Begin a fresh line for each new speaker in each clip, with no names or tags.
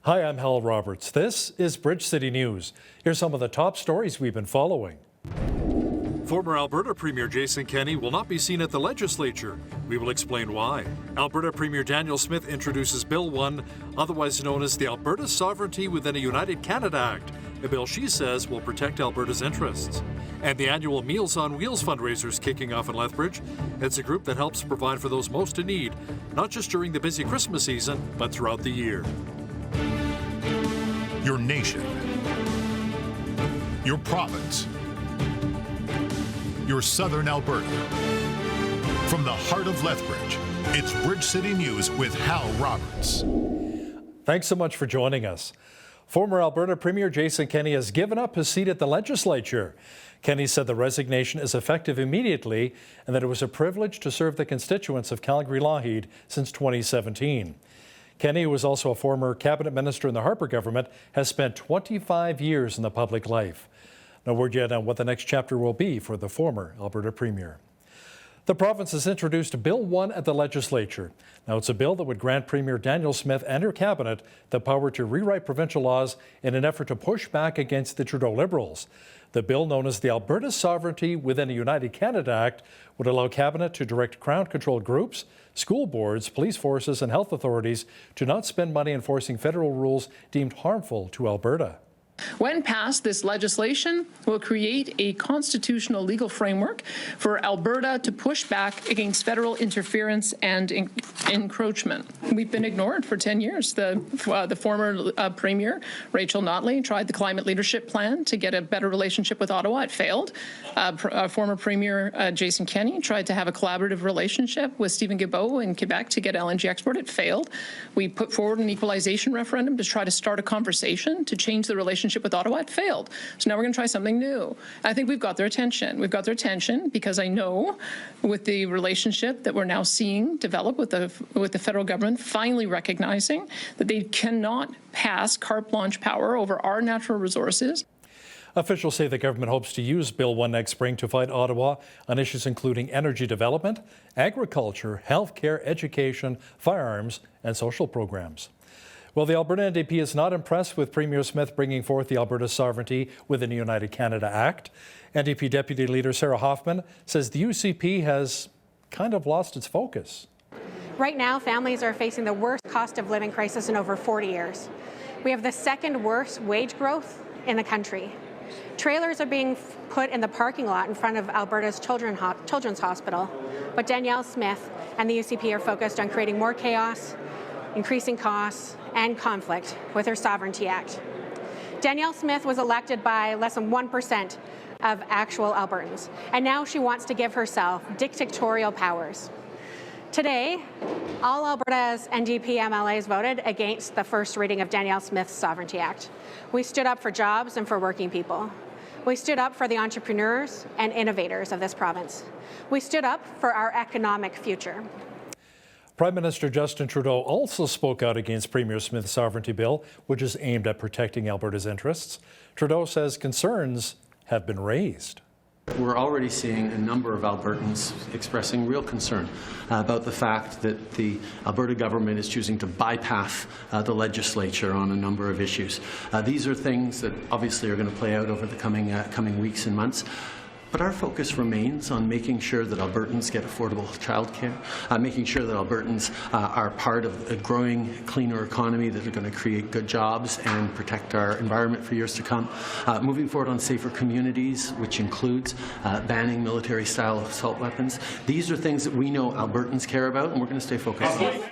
Hi, I'm Hal Roberts. This is Bridge City News. Here's some of the top stories we've been following.
Former Alberta Premier Jason Kenney will not be seen at the legislature. We will explain why. Alberta Premier Danielle Smith introduces Bill 1, otherwise known as the Alberta Sovereignty Within a United Canada Act, a bill she says will protect Alberta's interests. And the annual Meals on Wheels fundraiser is kicking off in Lethbridge. It's a group that helps provide for those most in need, not just during the busy Christmas season, but throughout the year.
Your nation, your province, your southern Alberta. From the heart of Lethbridge, it's Bridge City News with Hal Roberts.
Thanks so much for joining us. Former Alberta Premier Jason Kenney has given up his seat at the legislature. Kenney said the resignation is effective immediately and that it was a privilege to serve the constituents of Calgary-Lougheed since 2017. Kenney, who was also a former cabinet minister in the Harper government, has spent 25 years in the public life. No word yet on what the next chapter will be for the former Alberta Premier. The province has introduced Bill 1 at the legislature. Now, it's a bill that would grant Premier Danielle Smith and her cabinet the power to rewrite provincial laws in an effort to push back against the Trudeau Liberals. The bill, known as the Alberta Sovereignty Within a United Canada Act, would allow cabinet to direct Crown-controlled groups, school boards, police forces and health authorities to not spend money enforcing federal rules deemed harmful to Alberta.
When passed, this legislation will create a constitutional legal framework for Alberta to push back against federal interference and encroachment. We've been ignored for 10 years. The former Premier, Rachel Notley, tried the Climate Leadership Plan to get a better relationship with Ottawa. It failed. Former Premier Jason Kenney tried to have a collaborative relationship with Stephen Guilbeault in Quebec to get LNG export. It failed. We put forward an equalization referendum to try to start a conversation to change the relationship with Ottawa. It failed. So now we're going to try something new. I think we've got their attention. We've got their attention because I know with the relationship that we're now seeing develop with the federal government finally recognizing that they cannot pass carte blanche power over our natural resources.
Officials say the government hopes to use Bill 1 next spring to fight Ottawa on issues including energy development, agriculture, healthcare, education, firearms, and social programs. Well, the Alberta NDP is not impressed with Premier Smith bringing forth the Alberta Sovereignty Within the United Canada Act. NDP Deputy Leader Sarah Hoffman says the UCP has kind of lost its focus.
Right now, families are facing the worst cost of living crisis in over 40 years. We have the second worst wage growth in the country. Trailers are being put in the parking lot in front of Alberta's Children's Hospital, but Danielle Smith and the UCP are focused on creating more chaos, increasing costs, and conflict with her Sovereignty Act. Danielle Smith was elected by less than 1% of actual Albertans, and now she wants to give herself dictatorial powers. Today, all Alberta's NDP MLAs voted against the first reading of Danielle Smith's Sovereignty Act. We stood up for jobs and for working people. We stood up for the entrepreneurs and innovators of this province. We stood up for our economic future.
Prime Minister Justin Trudeau also spoke out against Premier Smith's sovereignty bill, which is aimed at protecting Alberta's interests. Trudeau says concerns have been raised.
We're already seeing a number of Albertans expressing real concern about the fact that the Alberta government is choosing to bypass the legislature on a number of issues. These are things that obviously are going to play out over the coming weeks and months. But our focus remains on making sure that Albertans get affordable childcare, making sure that Albertans are part of a growing, cleaner economy that are going to create good jobs and protect our environment for years to come, moving forward on safer communities, which includes banning military-style assault weapons. These are things that we know Albertans care about, and we're going to stay focused on.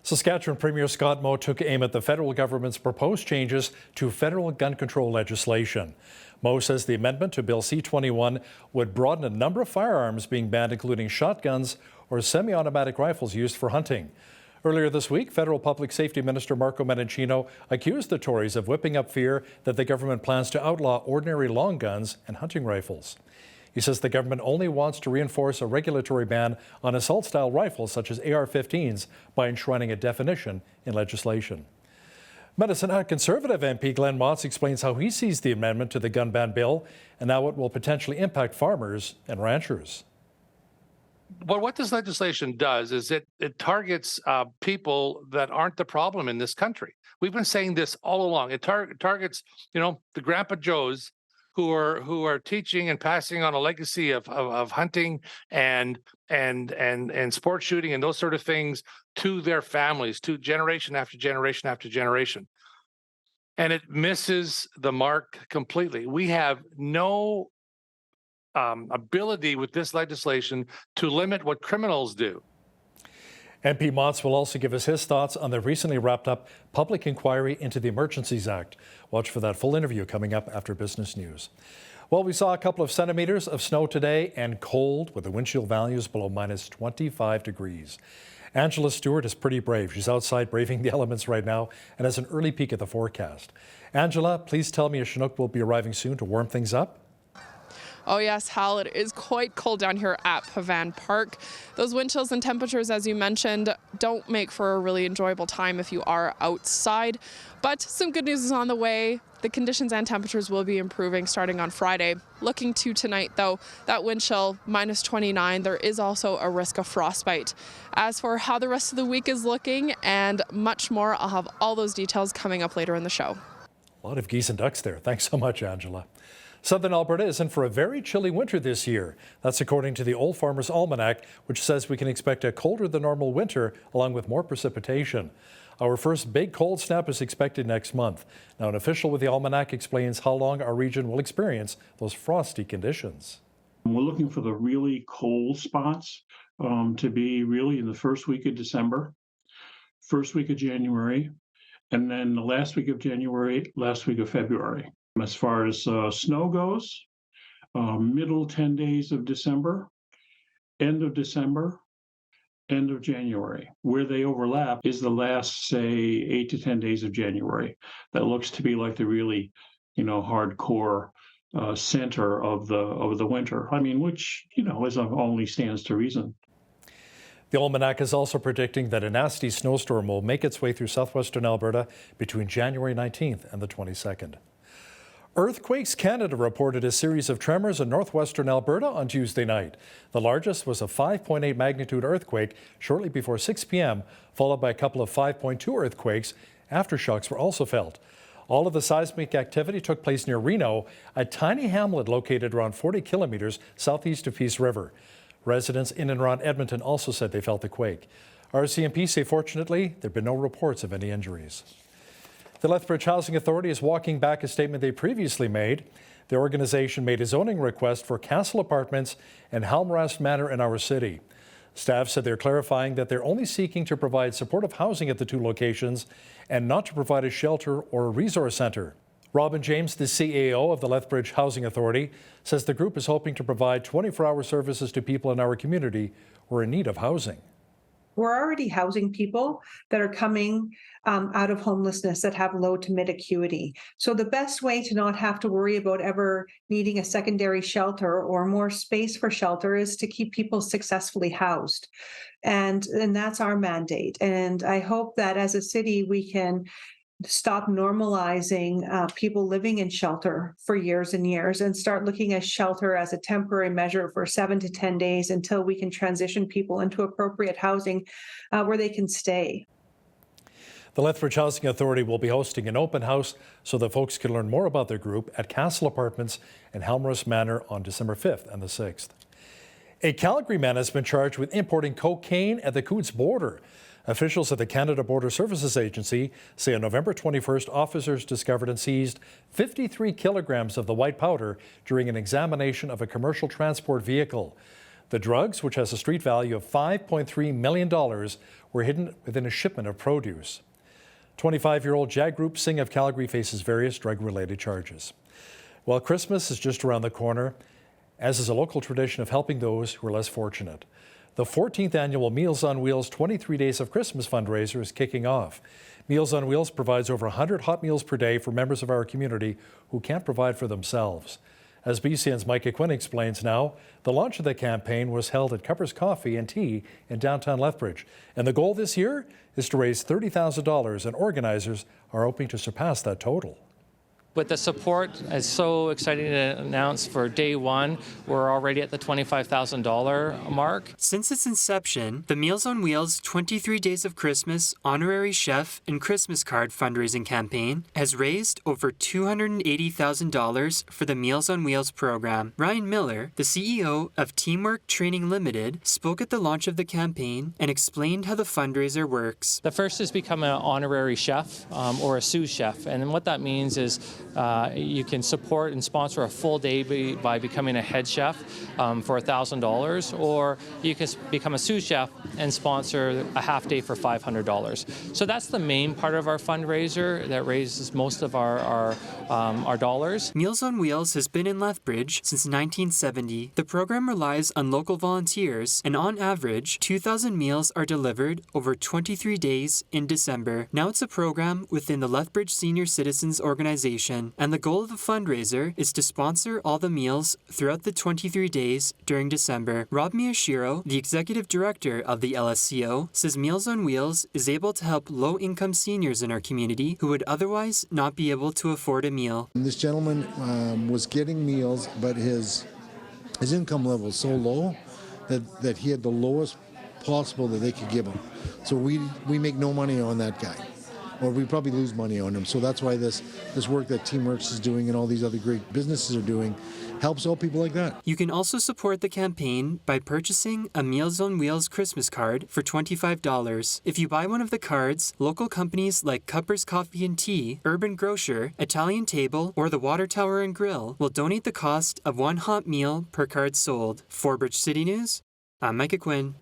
Saskatchewan Premier Scott Moe took aim at the federal government's proposed changes to federal gun control legislation. Moe says the amendment to Bill C-21 would broaden a number of firearms being banned, including shotguns or semi-automatic rifles used for hunting. Earlier this week, Federal Public Safety Minister Marco Mendicino accused the Tories of whipping up fear that the government plans to outlaw ordinary long guns and hunting rifles. He says the government only wants to reinforce a regulatory ban on assault-style rifles such as AR-15s by enshrining a definition in legislation. Medicine Hat Conservative MP Glenn Motz explains how he sees the amendment to the gun ban bill and how it will potentially impact farmers and ranchers.
what this legislation does is it targets people that aren't the problem in this country. We've been saying this all along. It targets, the Grandpa Joes who are teaching and passing on a legacy of hunting and sport shooting and those sort of things to their families, to generation after generation after generation. And it misses the mark completely. We have no ability with this legislation to limit what criminals do.
MP Motz will also give us his thoughts on the recently wrapped up public inquiry into the Emergencies Act. Watch for that full interview coming up after business news. Well, we saw a couple of centimeters of snow today and cold with the wind chill values below minus 25 degrees. Angela Stewart is pretty brave. She's outside braving the elements right now and has an early peek at the forecast. Angela, please tell me a Chinook will be arriving soon to warm things up.
Oh yes, Hal, it is quite cold down here at Pavan Park. Those wind chills and temperatures, as you mentioned, don't make for a really enjoyable time if you are outside. But some good news is on the way. The conditions and temperatures will be improving starting on Friday. Looking to tonight, though, that wind chill, minus 29, there is also a risk of frostbite. As for how the rest of the week is looking and much more, I'll have all those details coming up later in the show.
A lot of geese and ducks there. Thanks so much, Angela. Southern Alberta is in for a very chilly winter this year. That's according to the Old Farmer's Almanac, which says we can expect a colder than normal winter along with more precipitation. Our first big cold snap is expected next month. Now, an official with the Almanac explains how long our region will experience those frosty conditions.
We're looking for the really cold spots to be really in the first week of December, first week of January, and then the last week of January, last week of February. As far as snow goes, middle 10 days of December, end of December, end of January. Where they overlap is the last, say, 8 to 10 days of January. That looks to be like the really, hardcore center of the winter. I mean, which, is only stands to reason.
The Almanac is also predicting that a nasty snowstorm will make its way through southwestern Alberta between January 19th and the 22nd. Earthquakes Canada reported a series of tremors in northwestern Alberta on Tuesday night. The largest was a 5.8 magnitude earthquake shortly before 6 p.m., followed by a couple of 5.2 earthquakes. Aftershocks were also felt. All of the seismic activity took place near Reno, a tiny hamlet located around 40 kilometers southeast of Peace River. Residents in and around Edmonton also said they felt the quake. RCMP say fortunately there have been no reports of any injuries. The Lethbridge Housing Authority is walking back a statement they previously made. The organization made a zoning request for Castle Apartments and Halmrast Manor in our city. Staff said they're clarifying that they're only seeking to provide supportive housing at the two locations and not to provide a shelter or a resource center. Robin James, the CAO of the Lethbridge Housing Authority, says the group is hoping to provide 24-hour services to people in our community who are in need of housing.
We're already housing people that are coming out of homelessness that have low to mid acuity. So the best way to not have to worry about ever needing a secondary shelter or more space for shelter is to keep people successfully housed. And that's our mandate. And I hope that as a city, we can stop normalizing people living in shelter for years and years and start looking at shelter as a temporary measure for 7 to 10 days until we can transition people into appropriate housing where they can stay.
The Lethbridge Housing Authority will be hosting an open house so that folks can learn more about their group at Castle Apartments and Halmrast Manor on December 5th and the 6th. A Calgary man has been charged with importing cocaine at the Coutts border. Officials at the Canada Border Services Agency say on November 21st, officers discovered and seized 53 kilograms of the white powder during an examination of a commercial transport vehicle. The drugs, which has a street value of $5.3 million, were hidden within a shipment of produce. 25-year-old Jagrup Singh of Calgary faces various drug-related charges. Well, Christmas is just around the corner, as is a local tradition of helping those who are less fortunate. The 14th annual Meals on Wheels 23 Days of Christmas fundraiser is kicking off. Meals on Wheels provides over 100 hot meals per day for members of our community who can't provide for themselves. As BCN's Micah Quinn explains now, the launch of the campaign was held at Cupper's Coffee and Tea in downtown Lethbridge. And the goal this year is to raise $30,000, and organizers are hoping to surpass that total.
With the support, it's so exciting to announce for day one, we're already at the $25,000 mark.
Since its inception, the Meals on Wheels 23 Days of Christmas Honorary Chef and Christmas Card fundraising campaign has raised over $280,000 for the Meals on Wheels program. Ryan Miller, the CEO of Teamwork Training Limited, spoke at the launch of the campaign and explained how the fundraiser works.
The first is become an honorary chef or a sous chef, and what that means is you can support and sponsor a full day by becoming a head chef for $1,000, or you can become a sous chef and sponsor a half day for $500. So that's the main part of our fundraiser that raises most of our dollars.
Meals on Wheels has been in Lethbridge since 1970. The program relies on local volunteers, and on average, 2,000 meals are delivered over 23 days in December. Now it's a program within the Lethbridge Senior Citizens Organization, and the goal of the fundraiser is to sponsor all the meals throughout the 23 days during December. Rob Miyashiro, the executive director of the LSCO, says Meals on Wheels is able to help low-income seniors in our community who would otherwise not be able to afford a meal.
This gentleman was getting meals, but his income level was so low that he had the lowest possible that they could give him. So we make no money on that guy, or we probably lose money on him. So that's why this work that Teamworks is doing and all these other great businesses are doing helps all people like that.
You can also support the campaign by purchasing a Meals on Wheels Christmas card for $25. If you buy one of the cards, local companies like Cupper's Coffee and Tea, Urban Grocer, Italian Table, or the Water Tower and Grill will donate the cost of one hot meal per card sold. For Bridge City News, I'm Micah Quinn.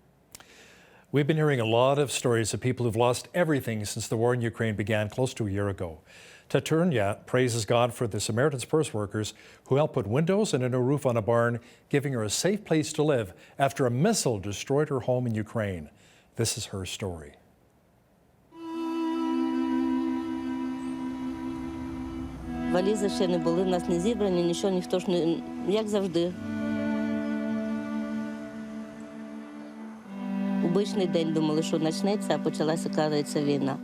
We've been hearing a lot of stories of people who've lost everything since the war in Ukraine began close to a year ago. Tatunya praises God for the Samaritan's Purse workers who helped put windows and a new roof on a barn, giving her a safe place to live after a missile destroyed her home in Ukraine. This is her story.
Валізи ще не були, в нас не зібрані, нічого, ніхто ж не, як завжди. Обичний день думали, що почнеться, а почалася, кажеться, війна.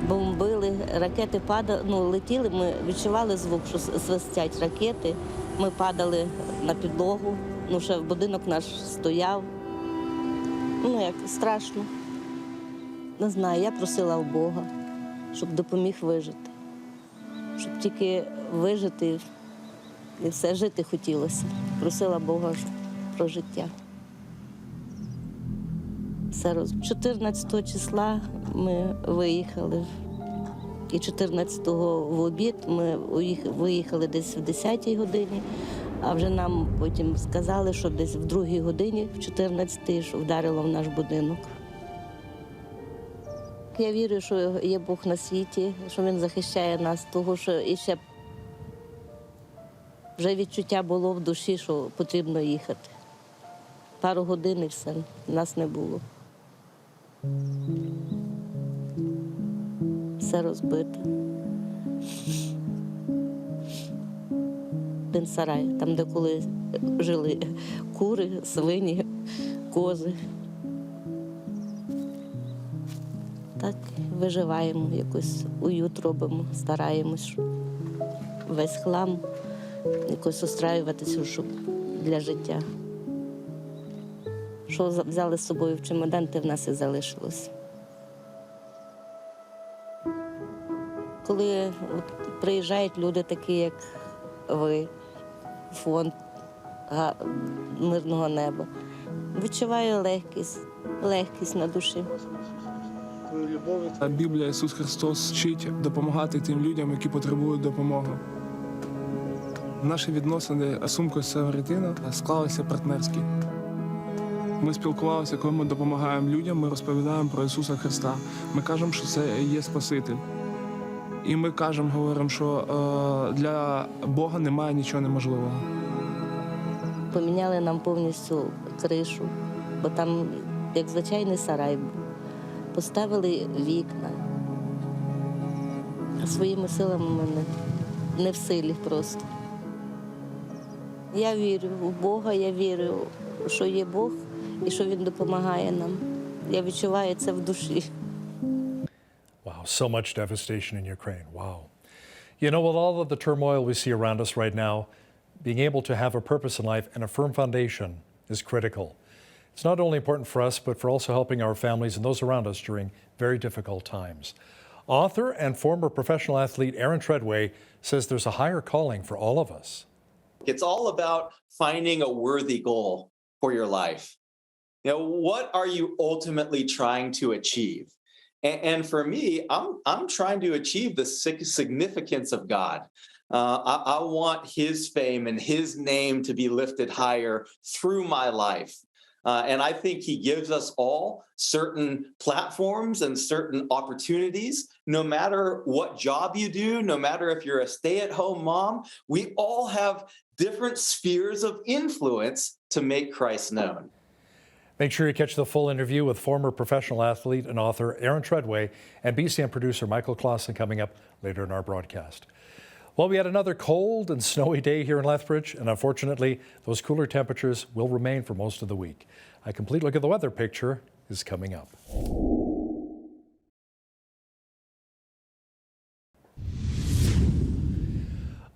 Бомбили, ракети падали, летіли, ми відчували звук, що свистять ракети. Ми падали на підлогу, ще будинок наш стояв. Як страшно. Не знаю, я просила у Бога, щоб допоміг вижити. Щоб тільки вижити і все жити хотілося. Просила Бога про життя. 14 числа ми виїхали. І 14-го в обід ми виїхали десь в 10-й годині, а вже нам потім сказали, що десь в 2-й годині, в 14-й, що вдарило в наш будинок. Я вірю, що є Бог на світі, що Він захищає нас, тому що іще вже відчуття було в душі, що потрібно їхати. Пару годин і все, нас не було. Все розбите. Один сарай, там, де коли жили кури, свині, кози. Так виживаємо, якось уют робимо, стараємось. Весь хлам якось устраюватися, щоб для життя. Що взяли з собою в чемодан, те в нас і залишилось. Коли приїжджають люди такі, як ви, фонд мирного неба, відчуваю легкість на душі.
Біблія Ісус Христос вчить допомагати тим людям, які потребують допомоги. Наші відносини з сумкою Самаритина склалися партнерські. Ми спілкувалися, коли ми допомагаємо людям, ми розповідаємо про Ісуса Христа. Ми кажемо, що це є Спаситель. І ми говоримо, що для Бога немає нічого неможливого.
Поміняли нам повністю кришу, бо там, як звичайний сарай був. Поставили вікна. Своїми силами ми не в силі просто. Я вірю в Бога, я вірю, що є Бог і що Він допомагає нам. Я відчуваю це в душі.
Wow, so much devastation in Ukraine. Wow. You know, with all of the turmoil we see around us right now, being able to have a purpose in life and a firm foundation is critical. It's not only important for us, but for also helping our families and those around us during very difficult times. Author and former professional athlete Aaron Treadway says there's a higher calling for all of us.
It's all about finding a worthy goal for your life. You know, what are you ultimately trying to achieve? And for me, I'm trying to achieve the significance of God. I want his fame and his name to be lifted higher through my life. And I think he gives us all certain platforms and certain opportunities, no matter what job you do, no matter if you're a stay-at-home mom, we all have different spheres of influence to make Christ known.
Make sure you catch the full interview with former professional athlete and author Aaron Treadway and BCN producer Michael Clausen coming up later in our broadcast. Well, we had another cold and snowy day here in Lethbridge, and unfortunately, those cooler temperatures will remain for most of the week. A complete look at the weather picture is coming up.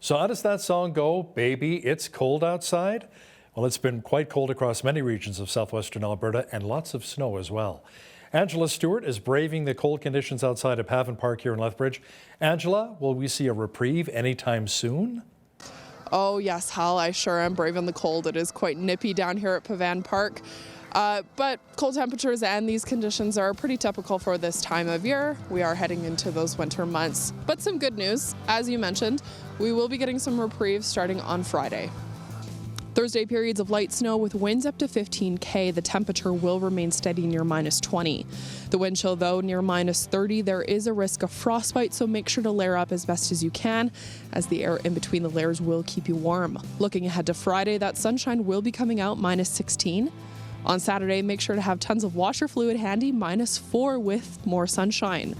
So how does that song go? Baby, it's cold outside? Well, it's been quite cold across many regions of southwestern Alberta and lots of snow as well. Angela Stewart is braving the cold conditions outside of Pavan Park here in Lethbridge. Angela, will we see a reprieve anytime soon?
Oh yes, Hal, I sure am braving the cold. It is quite nippy down here at Pavan Park. But cold temperatures and these conditions are pretty typical for this time of year. We are heading into those winter months. But some good news, as you mentioned, we will be getting some reprieve starting on Friday. Thursday, periods of light snow with winds up to 15 km. The temperature will remain steady near -20. The wind chill, though, near -30. There is a risk of frostbite, so make sure to layer up as best as you can, as the air in between the layers will keep you warm. Looking ahead to Friday, that sunshine will be coming out -16. On Saturday, make sure to have tons of washer fluid handy, -4 with more sunshine.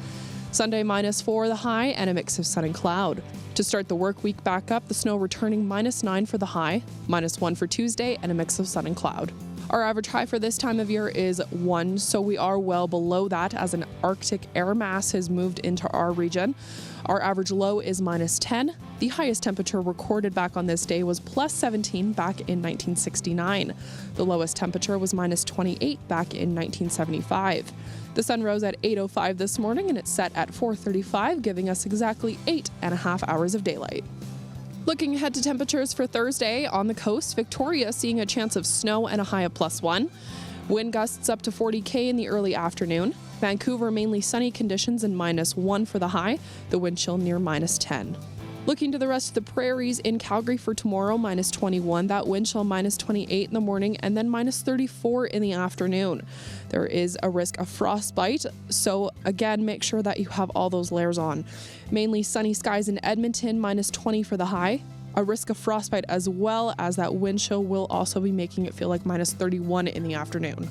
Sunday, -4 the high and a mix of sun and cloud. To start the work week back up, the snow returning -9 for the high, -1 for Tuesday, and a mix of sun and cloud. Our average high for this time of year is 1, so we are well below that as an Arctic air mass has moved into our region. Our average low is -10. The highest temperature recorded back on this day was +17 back in 1969. The lowest temperature was -28 back in 1975. The sun rose at 8:05 this morning and it set at 4:35, giving us exactly 8.5 hours of daylight. Looking ahead to temperatures for Thursday, on the coast, Victoria seeing a chance of snow and a high of +1. Wind gusts up to 40 km in the early afternoon. Vancouver, mainly sunny conditions and -1 for the high, the wind chill near -10. Looking to the rest of the prairies, in Calgary for tomorrow, -21, that wind chill -28 in the morning, and then -34 in the afternoon. There is a risk of frostbite, so again, make sure that you have all those layers on. Mainly sunny skies in Edmonton, -20 for the high. A risk of frostbite as well, as that wind chill will also be making it feel like -31 in the afternoon.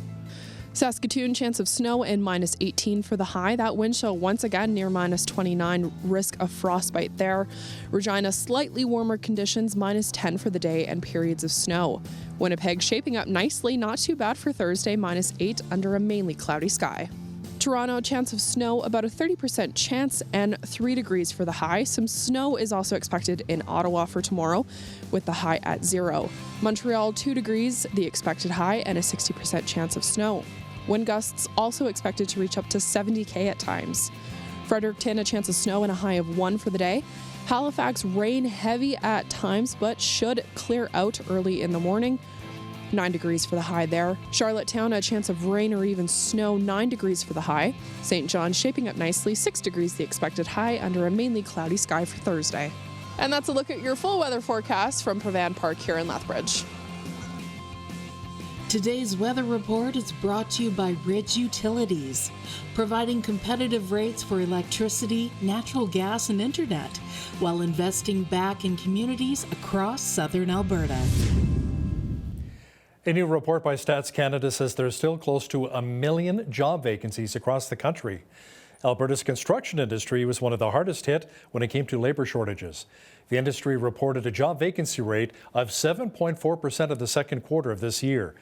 Saskatoon, chance of snow and -18 for the high. That wind chill once again near -29, risk of frostbite there. Regina, slightly warmer conditions, -10 for the day and periods of snow. Winnipeg shaping up nicely, not too bad for Thursday, -8 under a mainly cloudy sky. Toronto, chance of snow, about a 30% chance and 3 degrees for the high. Some snow is also expected in Ottawa for tomorrow with the high at 0. Montreal, 2 degrees, the expected high, and a 60% chance of snow. Wind gusts also expected to reach up to 70 km at times. Fredericton, a chance of snow and a high of 1 for the day. Halifax, rain heavy at times, but should clear out early in the morning. 9 degrees for the high there. Charlottetown, a chance of rain or even snow, 9 degrees for the high. St. John shaping up nicely, 6 degrees the expected high under a mainly cloudy sky for Thursday. And that's a look at your full weather forecast from Pavan Park here in Lethbridge.
Today's weather report is brought to you by Ridge Utilities, providing competitive rates for electricity, natural gas, and internet, while investing back in communities across southern Alberta.
A new report by Stats Canada says there's still close to 1 million job vacancies across the country. Alberta's construction industry was one of the hardest hit when it came to labor shortages. The industry reported a job vacancy rate of 7.4% of the second quarter of this year.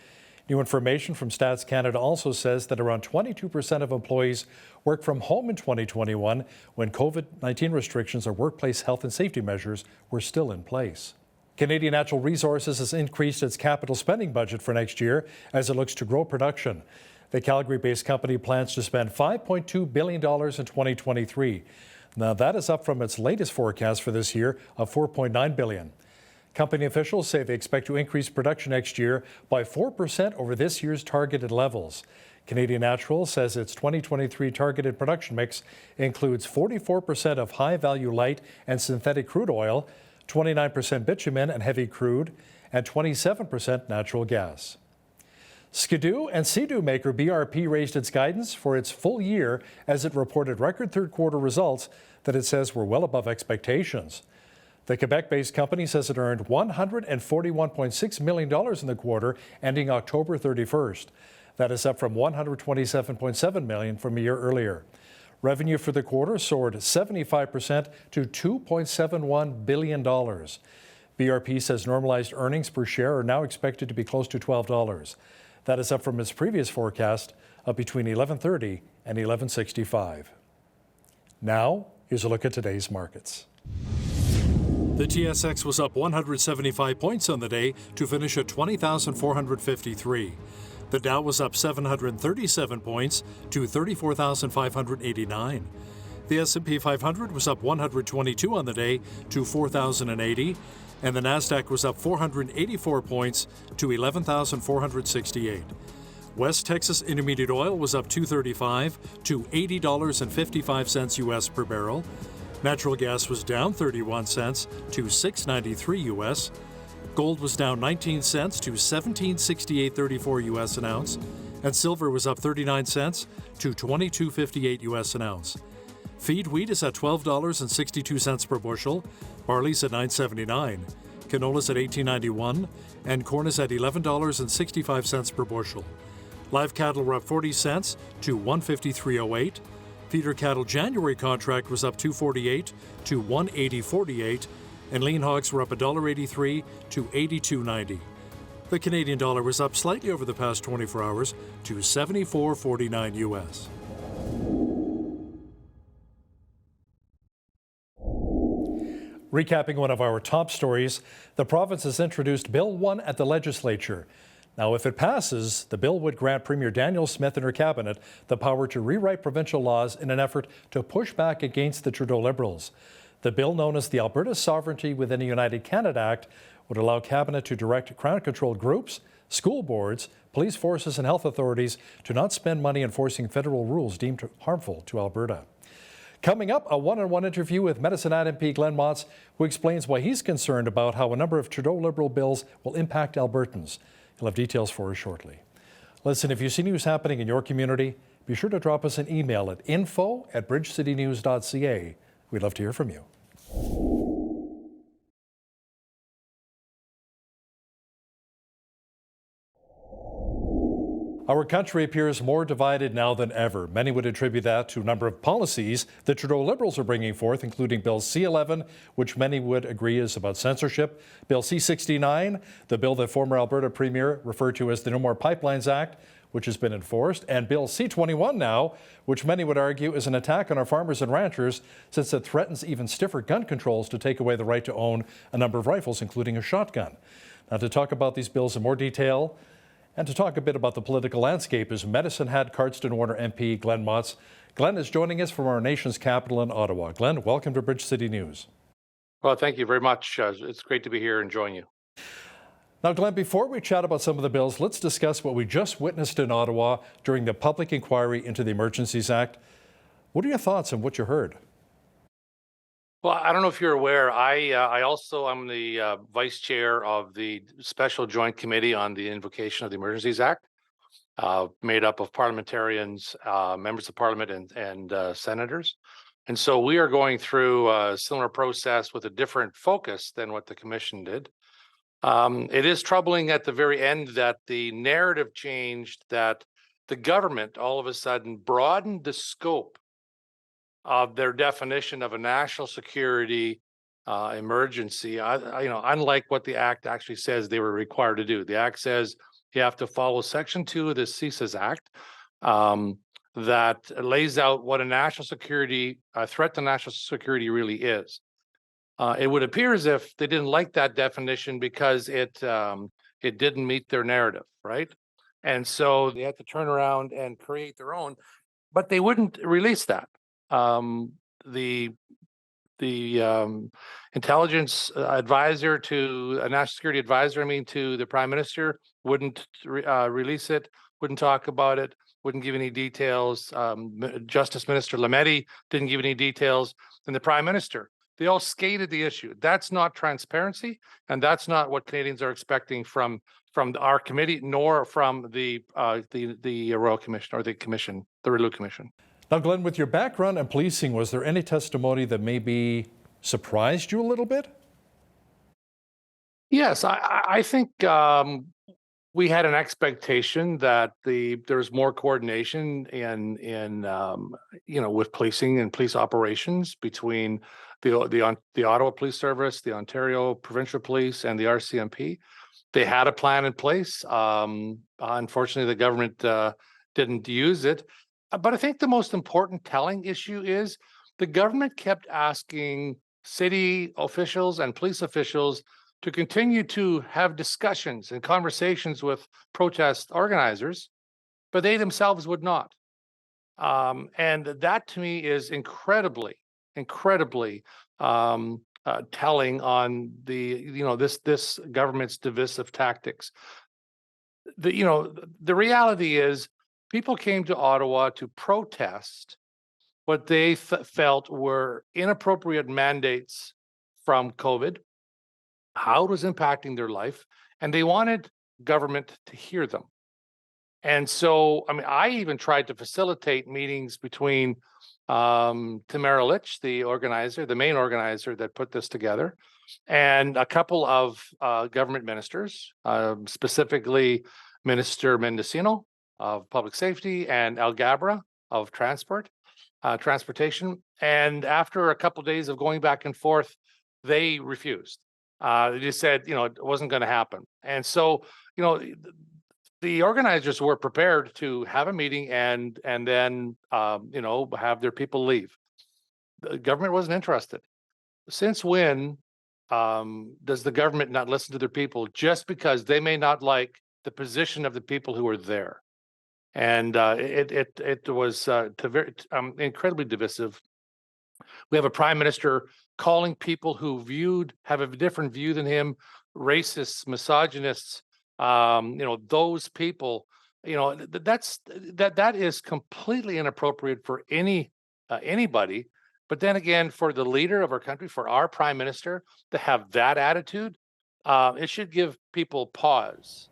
New information from Stats Canada also says that around 22% of employees work from home in 2021 when COVID-19 restrictions or workplace health and safety measures were still in place. Canadian Natural Resources has increased its capital spending budget for next year as it looks to grow production. The Calgary-based company plans to spend $5.2 billion in 2023. Now, that is up from its latest forecast for this year of $4.9 billion. Company officials say they expect to increase production next year by 4% over this year's targeted levels. Canadian Natural says its 2023 targeted production mix includes 44% of high-value light and synthetic crude oil, 29% bitumen and heavy crude, and 27% natural gas. Skidoo and Sea-Doo maker BRP raised its guidance for its full year as it reported record third-quarter results that it says were well above expectations. The Quebec-based company says it earned $141.6 million in the quarter ending October 31st. That is up from $127.7 million from a year earlier. Revenue for the quarter soared 75% to $2.71 billion. BRP says normalized earnings per share are now expected to be close to $12. That is up from its previous forecast of between $11.30 and $11.65. Now, here's a look at today's markets.
The TSX was up 175 points on the day to finish at 20,453. The Dow was up 737 points to 34,589. The S&P 500 was up 122 on the day to 4,080, and the Nasdaq was up 484 points to 11,468. West Texas Intermediate Oil was up $2.35 to $80.55 U.S. per barrel. Natural gas was down 31 cents to $6.93 U.S. Gold was down 19 cents to $17.6834 U.S. an ounce, and silver was up 39 cents to $22.58 U.S. an ounce. Feed wheat is at $12.62 per bushel, barley's at $9.79, canola's at $18.91, and corn is at $11.65 per bushel. Live cattle were up 40 cents to $153.08. Feeder cattle January contract was up $2.48 to $180.48, and lean hogs were up $1.83 to $82.90. The Canadian dollar was up slightly over the past 24 hours to 74.49 U.S.
Recapping one of our top stories, the province has introduced Bill 1 at the legislature. Now, if it passes, the bill would grant Premier Daniel Smith and her cabinet the power to rewrite provincial laws in an effort to push back against the Trudeau Liberals. The bill, known as the Alberta Sovereignty Within a United Canada Act, would allow cabinet to direct Crown-controlled groups, school boards, police forces and health authorities to not spend money enforcing federal rules deemed harmful to Alberta. Coming up, a one-on-one interview with Medicine Hat MP Glenn Motz, who explains why he's concerned about how a number of Trudeau Liberal bills will impact Albertans. He'll have details for us shortly. Listen, if you see news happening in your community, be sure to drop us an email at info@bridgecitynews.ca. We'd love to hear from you. Our country appears more divided now than ever. Many would attribute that to a number of policies the Trudeau Liberals are bringing forth, including Bill C-11, which many would agree is about censorship, Bill C-69, the bill that former Alberta Premier referred to as the No More Pipelines Act, which has been enforced, and Bill C-21 now, which many would argue is an attack on our farmers and ranchers since it threatens even stiffer gun controls to take away the right to own a number of rifles, including a shotgun. Now, to talk about these bills in more detail, and to talk a bit about the political landscape is Medicine Hat Cardston Warner MP Glenn Motz. Glenn is joining us from our nation's capital in Ottawa. Glenn, welcome to Bridge City News.
Well, thank you very much. It's great to be here and join you.
Now, Glenn, before we chat about some of the bills, let's discuss what we just witnessed in Ottawa during the public inquiry into the Emergencies Act. What are your thoughts on what you heard?
Well, I don't know if you're aware, I also am the vice chair of the Special Joint Committee on the Invocation of the Emergencies Act, made up of parliamentarians, members of parliament, and senators. And so we are going through a similar process with a different focus than what the commission did. It is troubling at the very end that the narrative changed, that the government all of a sudden broadened the scope of their definition of a national security emergency. Unlike what the Act actually says they were required to do. The Act says You have to follow Section 2 of the CSIS Act, that lays out what a national security, a threat to national security really is. It would appear as if they didn't like that definition because it didn't meet their narrative, right? And so they had to turn around and create their own, but they wouldn't release that. The intelligence advisor to a national security advisor, to the prime minister, wouldn't release it, wouldn't talk about it, wouldn't give any details. Justice Minister Lametti didn't give any details, and the prime minister. They all skated the issue. That's not transparency, and that's not what Canadians are expecting from our committee, nor from the Royal Commission or the Commission, the Rillieux Commission.
Now, Glenn, with your background in policing, was there any testimony that maybe surprised you a little bit?
Yes, I think we had an expectation that there's more coordination in with policing and police operations between the Ottawa Police Service, the Ontario Provincial Police, and the RCMP. They had a plan in place. Unfortunately, the government didn't use it. But I think the most important telling issue is the government kept asking city officials and police officials to continue to have discussions and conversations with protest organizers, but they themselves would not. And that to me is incredibly telling on this government's divisive tactics. The reality is people came to Ottawa to protest what they felt were inappropriate mandates from COVID, how it was impacting their life, and they wanted government to hear them. And so, I even tried to facilitate meetings between Tamara Lich, the main organizer that put this together, and a couple of government ministers, specifically Minister Mendocino of Public Safety and Al Gabra of Transportation. And after a couple of days of going back and forth, they refused. They just said, it wasn't going to happen. And so, the organizers were prepared to have a meeting and then, have their people leave. The government wasn't interested. Since when does the government not listen to their people just because they may not like the position of the people who are there? And it was incredibly divisive. We have a prime minister calling people who have a different view than him racists, misogynists. Those people. That is completely inappropriate for anybody. But then again, for the leader of our country, for our prime minister to have that attitude, it should give people pause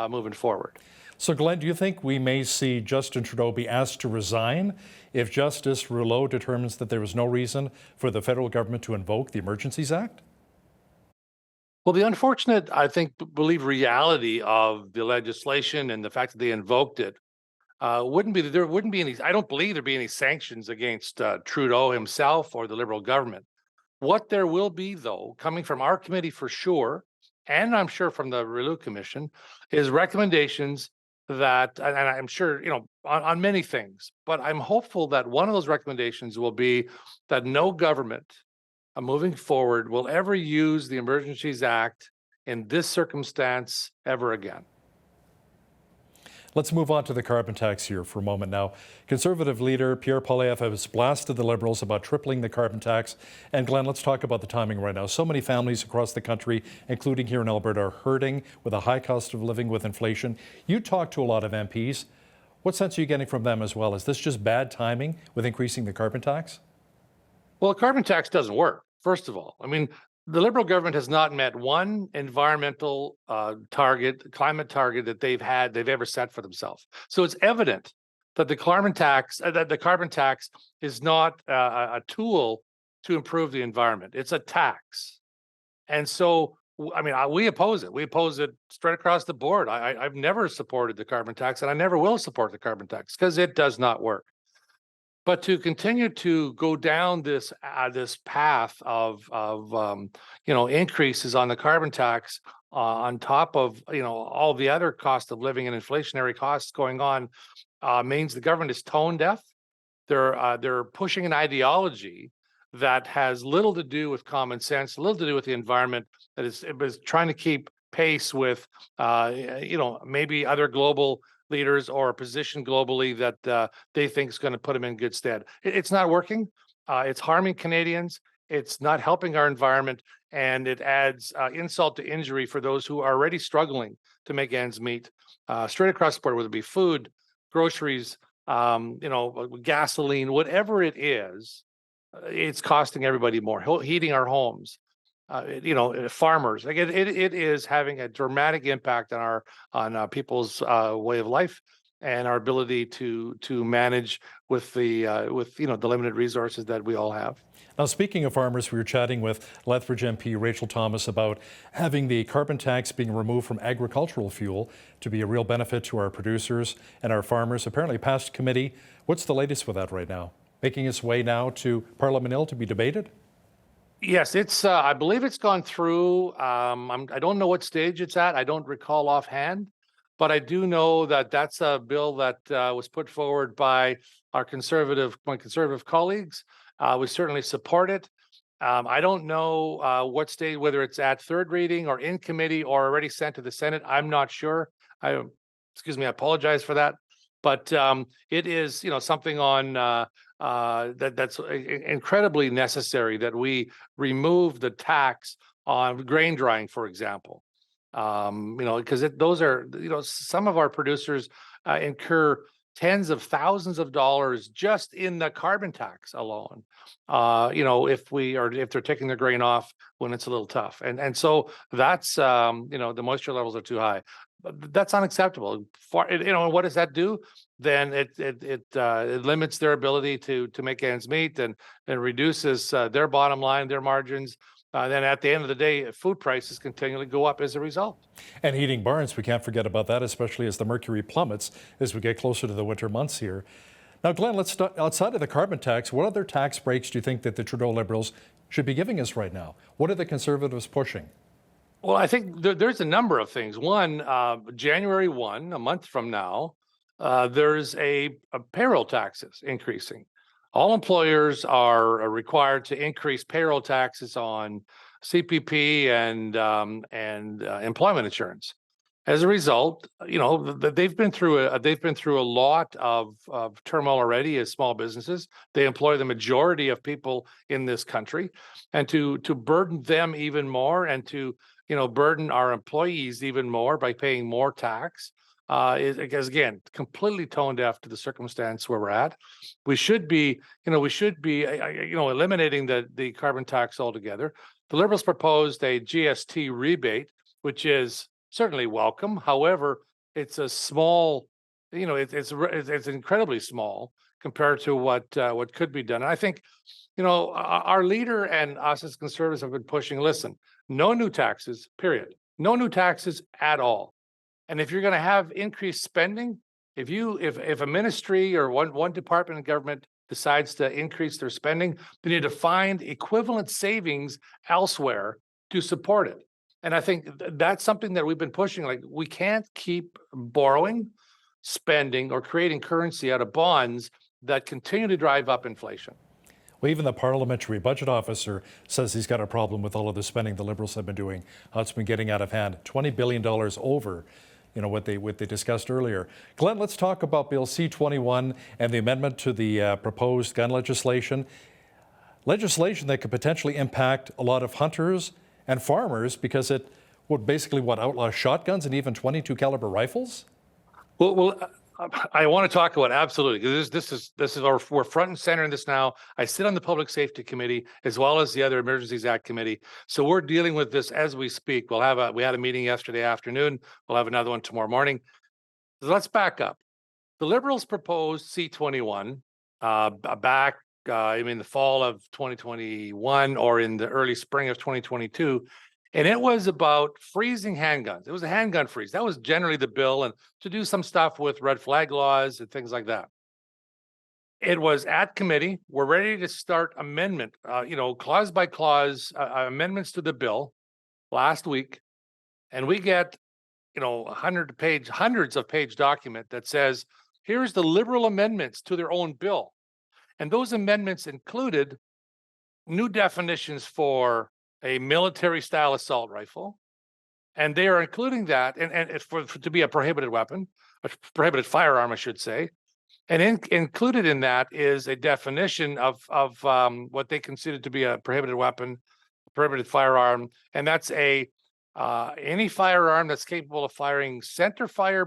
moving forward.
So, Glenn, do you think we may see Justin Trudeau be asked to resign if Justice Rillieux determines that there is no reason for the federal government to invoke the Emergencies Act?
Well, the unfortunate, I believe reality of the legislation and the fact that they invoked it wouldn't be any. I don't believe there'd be any sanctions against Trudeau himself or the Liberal government. What there will be, though, coming from our committee for sure, and I'm sure from the Rillieux Commission, is recommendations that, and I'm sure, on many things, but I'm hopeful that one of those recommendations will be that no government moving forward will ever use the Emergencies Act in this circumstance ever again.
Let's move on to the carbon tax here for a moment now. Conservative leader Pierre Poilievre has blasted the Liberals about tripling the carbon tax. And Glenn, let's talk about the timing right now. So many families across the country, including here in Alberta, are hurting with a high cost of living with inflation. You talk to a lot of MPs. What sense are you getting from them as well? Is this just bad timing with increasing the carbon tax?
Well, the carbon tax doesn't work, first of all. The Liberal government has not met one environmental climate target that they've ever set for themselves. So it's evident that the carbon tax is not a tool to improve the environment. It's a tax. And so, we oppose it. We oppose it straight across the board. I've never supported the carbon tax, and I never will support the carbon tax because it does not work. But to continue to go down this path of increases on the carbon tax on top of all the other cost of living and inflationary costs going on means the government is tone deaf. They're pushing an ideology that has little to do with common sense, little to do with the environment, that is trying to keep pace with maybe other global leaders or a position globally that they think is going to put them in good stead. It's not working. It's harming Canadians. It's not helping our environment, and it adds insult to injury for those who are already struggling to make ends meet straight across the board, whether it be food, groceries, gasoline, whatever it is. It's costing everybody more. Heating our homes, farmers. Like it is having a dramatic impact on people's way of life and our ability to manage with the limited resources that we all have.
Now, speaking of farmers, we were chatting with Lethbridge MP Rachel Thomas about having the carbon tax being removed from agricultural fuel to be a real benefit to our producers and our farmers. Apparently passed committee. What's the latest with that right now? Making its way now to Parliament Hill to be debated?
Yes, it's. I believe it's gone through. I don't know what stage it's at. I don't recall offhand, but I do know that that's a bill that was put forward by my conservative colleagues. We certainly support it. I don't know what stage, whether it's at third reading or in committee or already sent to the Senate. I'm not sure. I apologize for that. But it is, something on that's incredibly necessary, that we remove the tax on grain drying, for example. Because those are, some of our producers incur tens of thousands of dollars just in the carbon tax alone. If they're taking their grain off when it's a little tough, and so that's the moisture levels are too high. That's unacceptable. What does that do? Then it limits their ability to make ends meet, and reduces their bottom line, their margins. Then at the end of the day, food prices continually go up as a result.
And heating barns, we can't forget about that, especially as the mercury plummets as we get closer to the winter months here. Now, Glenn, let's start outside of the carbon tax. What other tax breaks do you think that the Trudeau Liberals should be giving us right now? What are the Conservatives pushing?
Well, I think there's a number of things. One, January 1, a month from now, there's a payroll taxes increasing. All employers are required to increase payroll taxes on CPP and employment insurance. As a result, they've been through a lot of turmoil already as small businesses. They employ the majority of people in this country, and to burden them even more, and to burden our employees even more by paying more tax is, again, completely tone deaf to the circumstance where we're at. We should be eliminating the carbon tax altogether. The Liberals proposed a GST rebate, which is certainly welcome. However, it's a small, it's incredibly small compared to what could be done. And I think, our leader and us as Conservatives have been pushing. Listen, no new taxes. Period. No new taxes at all. And if you're going to have increased spending, if a ministry or one department of government decides to increase their spending, they need to find equivalent savings elsewhere to support it. And I think that's something that we've been pushing. Like, we can't keep borrowing, spending, or creating currency out of bonds that continue to drive up inflation.
Well, even the parliamentary budget officer says he's got a problem with all of the spending the Liberals have been doing. How it's been getting out of hand. $20 billion over what they discussed earlier. Glenn, let's talk about Bill C-21 and the amendment to the proposed gun legislation. Legislation that could potentially impact a lot of hunters and farmers, because it would basically outlaw shotguns and even .22 caliber rifles.
Well, I want to talk about, absolutely, because we're front and center in this now. I sit on the Public Safety Committee as well as the other Emergencies Act Committee, so we're dealing with this as we speak. We had a meeting yesterday afternoon. We'll have another one tomorrow morning. So let's back up. The Liberals proposed C-21 back in the fall of 2021 or in the early spring of 2022. And it was about freezing handguns. It was a handgun freeze. That was generally the bill, and to do some stuff with red flag laws and things like that. It was at committee. We're ready to start amendment, clause by clause amendments to the bill last week. And we get, hundreds of page document that says, here's the Liberal amendments to their own bill. And those amendments included new definitions for a military style assault rifle. And they are including that, and it's to be a prohibited weapon, a prohibited firearm, I should say. And included in that is a definition of what they consider to be a prohibited weapon, prohibited firearm, and that's any firearm that's capable of firing center fire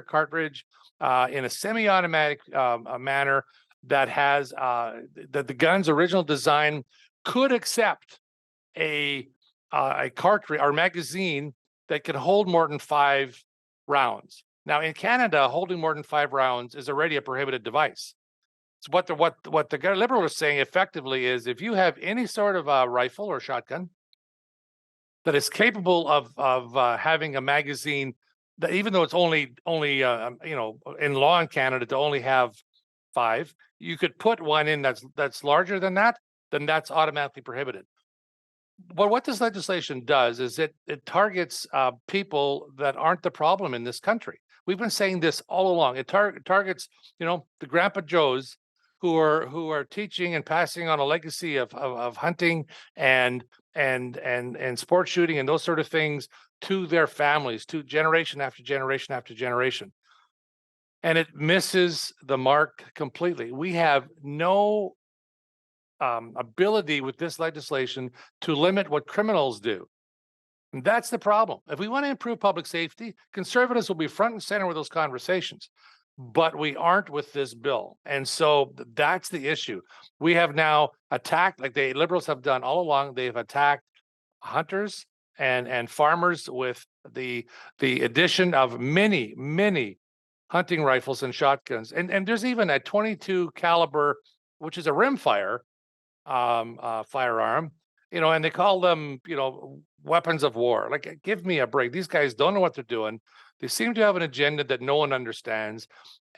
cartridge in a semi-automatic manner that has that the gun's original design could accept a cartridge or magazine that could hold more than 5 rounds. Now, in Canada, holding more than 5 rounds is already a prohibited device. So what the Liberal is saying effectively is, if you have any sort of a rifle or shotgun that is capable of having a magazine that, even though it's only in law in Canada to only have 5, you could put one in that's larger than that, then that's automatically prohibited. But what this legislation does is it targets people that aren't the problem in this country. We've been saying this all along. It targets, the Grandpa Joes who are teaching and passing on a legacy of hunting and sport shooting and those sort of things to their families, to generation after generation after generation. And it misses the mark completely. We have no ability with this legislation to limit what criminals do. And that's the problem. If we want to improve public safety, Conservatives will be front and center with those conversations, but we aren't with this bill. And so that's the issue. We have now attacked, like the Liberals have done all along, they've attacked hunters and farmers with the addition of many hunting rifles and shotguns. And there's even a 22 caliber, which is a rimfire firearm, and they call them, weapons of war. Like, give me a break. These guys don't know what they're doing. They seem to have an agenda that no one understands,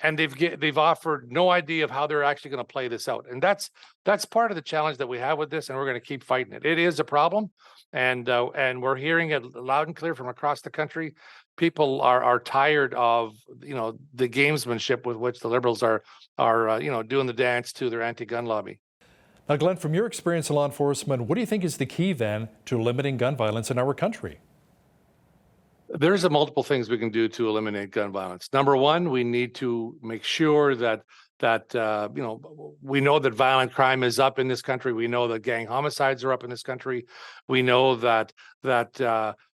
and they've offered no idea of how they're actually going to play this out. And that's part of the challenge that we have with this, and we're going to keep fighting it. It is a problem, and we're hearing it loud and clear from across the country. People are tired of the gamesmanship with which the Liberals are doing the dance to their anti-gun lobby.
Now, Glenn, from your experience in law enforcement, what do you think is the key then to limiting gun violence in our country?
There's multiple things we can do to eliminate gun violence. Number one, we need to make sure that we know that violent crime is up in this country. We know that gang homicides are up in this country. We know that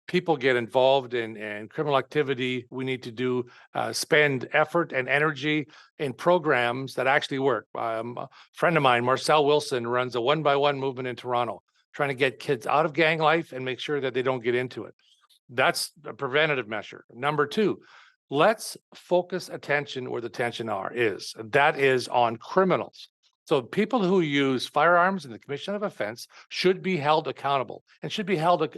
people get involved in criminal activity. We need to spend effort and energy in programs that actually work. A friend of mine, Marcel Wilson, runs a 1x1 movement in Toronto, trying to get kids out of gang life and make sure that they don't get into it. That's a preventative measure. Number two, let's focus attention where the tension is. That is on criminals. So people who use firearms in the commission of offense should be held accountable, and should be held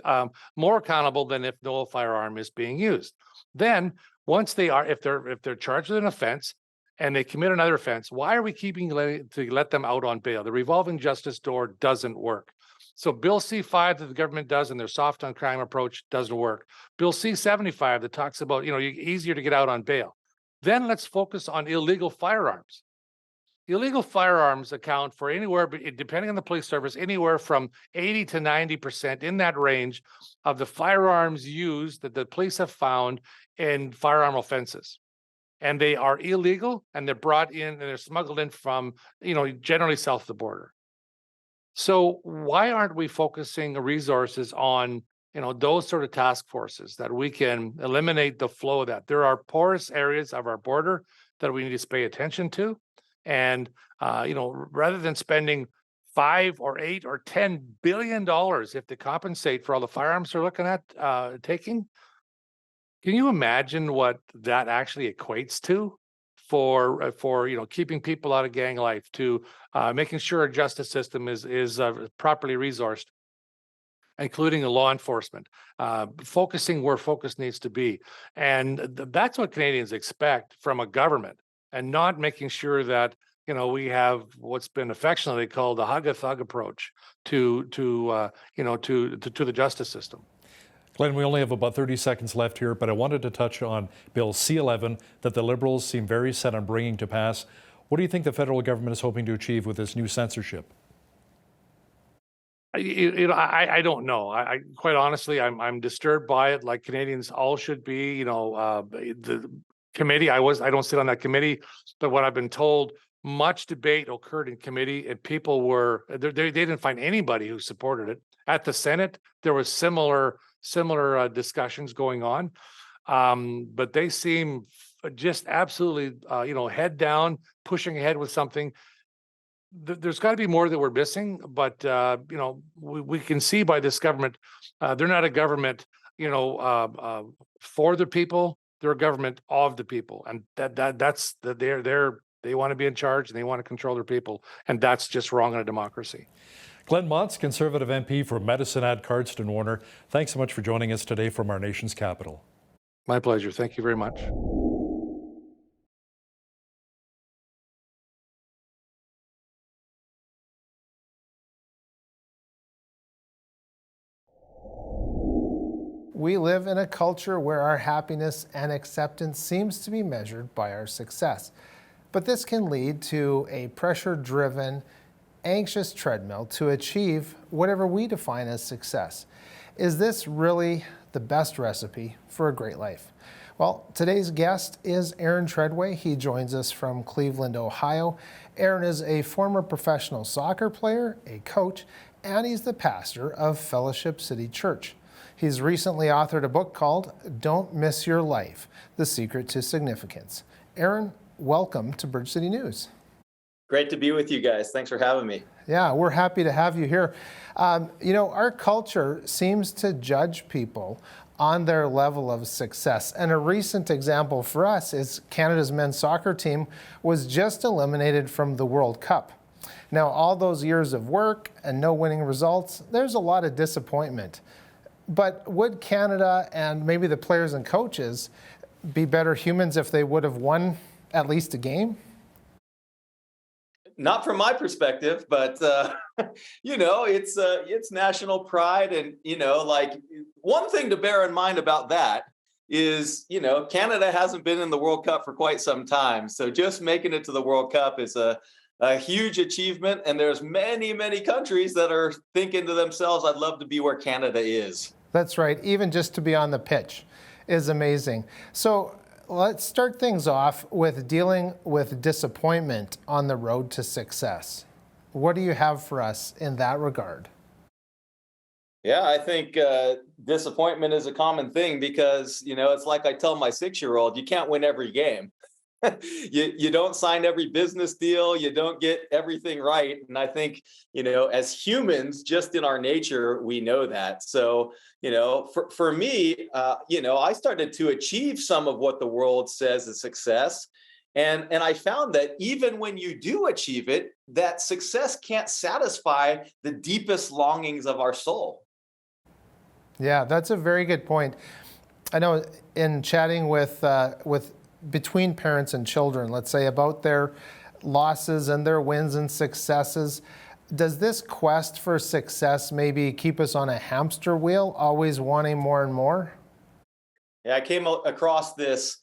more accountable than if no firearm is being used. Then, once if they're charged with an offense and they commit another offense, why are we to let them out on bail? The revolving justice door doesn't work. So Bill C-5 that the government does in their soft on crime approach doesn't work. Bill C-75 that talks about easier to get out on bail. Then let's focus on illegal firearms. Illegal firearms account for anywhere, depending on the police service, anywhere from 80 to 90%, in that range, of the firearms used that the police have found in firearm offenses. And they are illegal, and they're brought in and they're smuggled in from, generally south of the border. So why aren't we focusing resources on, those sort of task forces that we can eliminate the flow of that? There are porous areas of our border that we need to pay attention to. And, rather than spending $5 or $8 or $10 billion if they compensate for all the firearms they're looking at taking, can you imagine what that actually equates to for keeping people out of gang life, to making sure our justice system is properly resourced, including the law enforcement, focusing where focus needs to be. And that's what Canadians expect from a government and not making sure that, you know, we have what's been affectionately called a hug-a-thug approach to the justice system.
Glenn, we only have about 30 seconds left here, but I wanted to touch on Bill C-11 that the Liberals seem very set on bringing to pass. What do you think the federal government is hoping to achieve with this new censorship?
I don't know. I quite honestly, I'm disturbed by it, like Canadians all should be. You know, the committee, I don't sit on that committee, but what I've been told, much debate occurred in committee, and people were they didn't find anybody who supported it. At the Senate, there was similar discussions going on, but they seem just absolutely head down, pushing ahead with something. There's got to be more that we're missing, but we can see by this government, they're not a government for the people. They're a government of the people, and that's they want to be in charge and they want to control their people, and that's just wrong in a democracy.
Glenn Montz, Conservative MP for Medicine Hat, Cardston Warner, thanks so much for joining us today from our nation's capital.
My pleasure. Thank you very much.
We live in a culture where our happiness and acceptance seems to be measured by our success. But this can lead to a pressure-driven, anxious treadmill to achieve whatever we define as success. Is this really the best recipe for a great life? Well, today's guest is Aaron Treadway. He joins us from Cleveland, Ohio. Aaron is a former professional soccer player, a coach, and he's the pastor of Fellowship City Church. He's recently authored a book called Don't Miss Your Life, The Secret to Significance. Aaron, welcome to Bridge City News.
Great to be with you guys. Thanks for having me.
Yeah, we're happy to have you here. Our culture seems to judge people on their level of success. And a recent example for us is Canada's men's soccer team was just eliminated from the World Cup. Now, all those years of work and no winning results, there's a lot of disappointment. But would Canada and maybe the players and coaches be better humans if they would have won at least a game?
Not from my perspective, but it's national pride, and one thing to bear in mind about that is Canada hasn't been in the World Cup for quite some time, so just making it to the World Cup is a huge achievement, and there's many countries that are thinking to themselves, I'd love to be where Canada is.
That's right. Even just to be on the pitch is amazing. So let's start things off with dealing with disappointment on the road to success. What do you have for us in that regard?
Yeah, I think disappointment is a common thing because, it's like I tell my 6-year-old, you can't win every game. You don't sign every business deal, you don't get everything right. And I think, as humans, just in our nature, we know that. So, for me, I started to achieve some of what the world says is success. And I found that even when you do achieve it, that success can't satisfy the deepest longings of our soul.
Yeah, that's a very good point. I know in chatting with between parents and children, let's say, about their losses and their wins and successes, does this quest for success maybe keep us on a hamster wheel, always wanting more and more?
Yeah, I came across this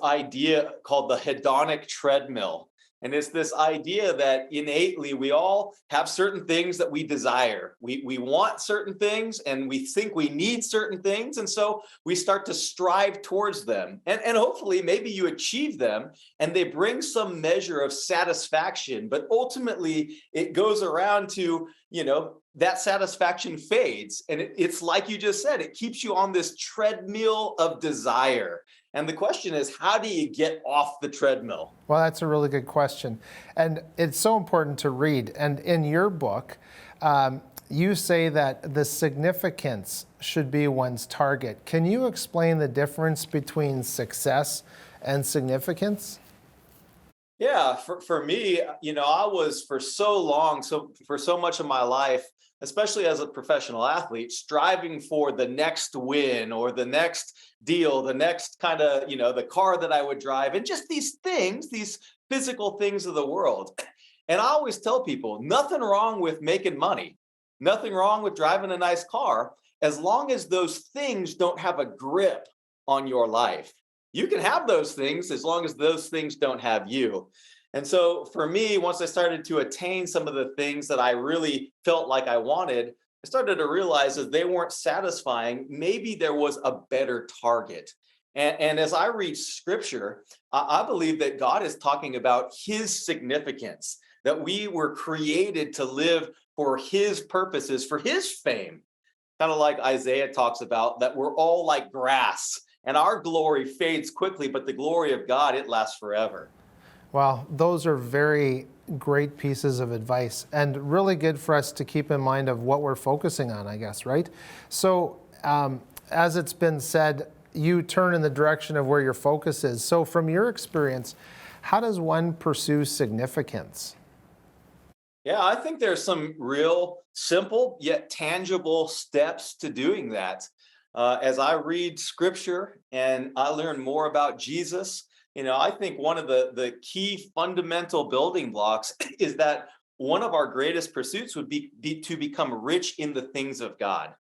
idea called the hedonic treadmill. And it's this idea that innately we all have certain things that we desire. We want certain things and we think we need certain things. And so we start to strive towards them. And hopefully maybe you achieve them and they bring some measure of satisfaction. But ultimately it goes around to, that satisfaction fades. And it's like you just said, it keeps you on this treadmill of desire. And the question is, how do you get off the treadmill?
Well, that's a really good question. And it's so important to read. And in your book, you say that the significance should be one's target. Can you explain the difference between success and significance?
Yeah, for me, I was for so long, for so much of my life, especially as a professional athlete, striving for the next win or the next deal, the next kind of, the car that I would drive, and just these things, these physical things of the world. And I always tell people, nothing wrong with making money, nothing wrong with driving a nice car, as long as those things don't have a grip on your life. You can have those things as long as those things don't have you. And so for me, once I started to attain some of the things that I really felt like I wanted, I started to realize that they weren't satisfying. Maybe there was a better target. And as I read scripture, I believe that God is talking about his significance, that we were created to live for his purposes, for his fame. Kind of like Isaiah talks about, that we're all like grass and our glory fades quickly, but the glory of God, it lasts forever.
Well, those are very great pieces of advice and really good for us to keep in mind of what we're focusing on, I guess, right? So as it's been said, you turn in the direction of where your focus is. So from your experience, how does one pursue significance?
Yeah, I think there's some real simple yet tangible steps to doing that. As I read scripture and I learn more about Jesus, I think one of the key fundamental building blocks is that one of our greatest pursuits would be to become rich in the things of God.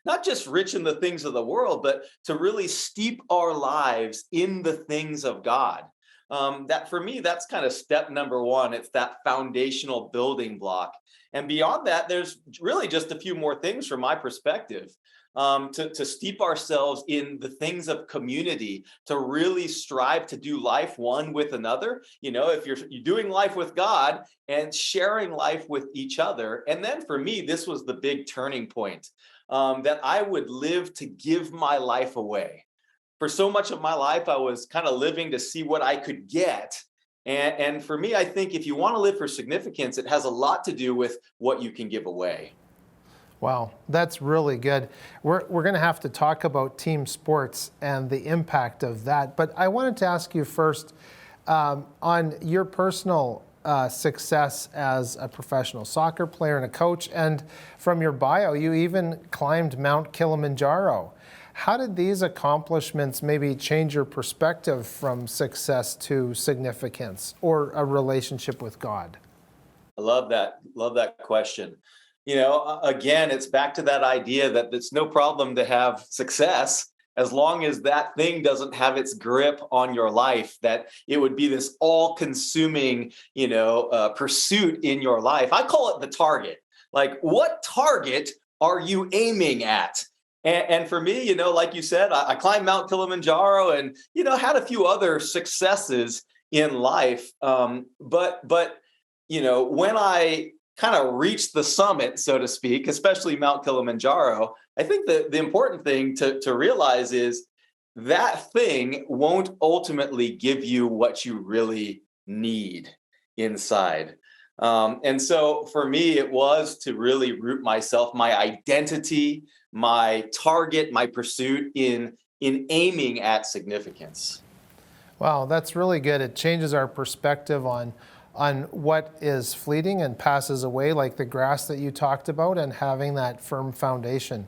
Not just rich in the things of the world, but to really steep our lives in the things of God. That for me, that's kind of step number one. It's that foundational building block. And beyond that, there's really just a few more things from my perspective. To steep ourselves in the things of community, to really strive to do life one with another. If you're doing life with God and sharing life with each other. And then for me, this was the big turning point, that I would live to give my life away. For so much of my life, I was kind of living to see what I could get. And for me, I think if you want to live for significance, it has a lot to do with what you can give away.
Wow, that's really good. We're going to have to talk about team sports and the impact of that. But I wanted to ask you first on your personal success as a professional soccer player and a coach. And from your bio, you even climbed Mount Kilimanjaro. How did these accomplishments maybe change your perspective from success to significance or a relationship with God?
I love that. Love that question. Again, it's back to that idea that it's no problem to have success as long as that thing doesn't have its grip on your life, that it would be this all-consuming, pursuit in your life. I call it the target. Like, what target are you aiming at? And for me, like you said, I climbed Mount Kilimanjaro and, had a few other successes in life. But when I kind of reached the summit, so to speak, especially Mount Kilimanjaro, I think the important thing to realize is that thing won't ultimately give you what you really need inside. And so for me, it was to really root myself, my identity, my target, my pursuit in aiming at significance.
Wow, that's really good. It changes our perspective on what is fleeting and passes away, like the grass that you talked about, and having that firm foundation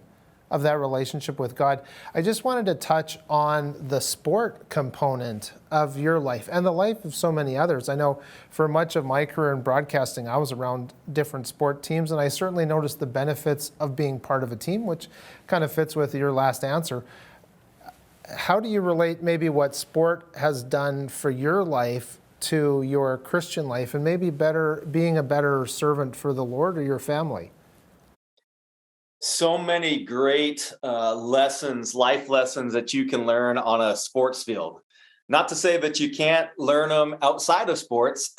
of that relationship with God. I just wanted to touch on the sport component of your life and the life of so many others. I know for much of my career in broadcasting, I was around different sport teams, and I certainly noticed the benefits of being part of a team, which kind of fits with your last answer. How do you relate maybe what sport has done for your life to your Christian life, and maybe being a better servant for the Lord or your family?
So many great lessons, life lessons that you can learn on a sports field. Not to say that you can't learn them outside of sports,